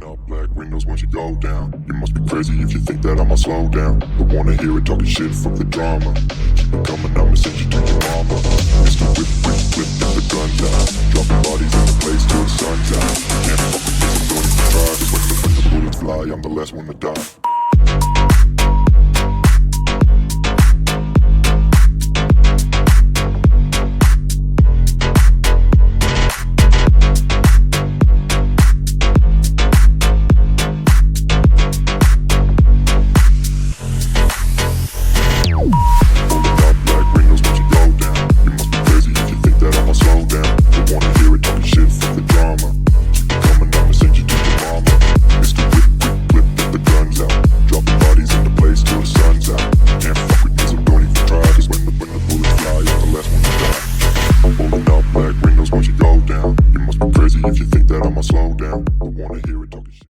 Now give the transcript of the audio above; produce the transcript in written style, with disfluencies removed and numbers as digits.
up black windows once you go down. You must be crazy if you think that I'ma slow down. Don't wanna hear it talking shit, fuck the drama. Keep it coming, I'ma send you to your mama. Mr. Whip, whip, whip, get the guns out. Dropping bodies in the place till the sun's out. You can't fuck with this, I'm going to try. Cause when the bullets fly, I'm the last one to die. If you think that I'ma slow down, I wanna hear it talking shit.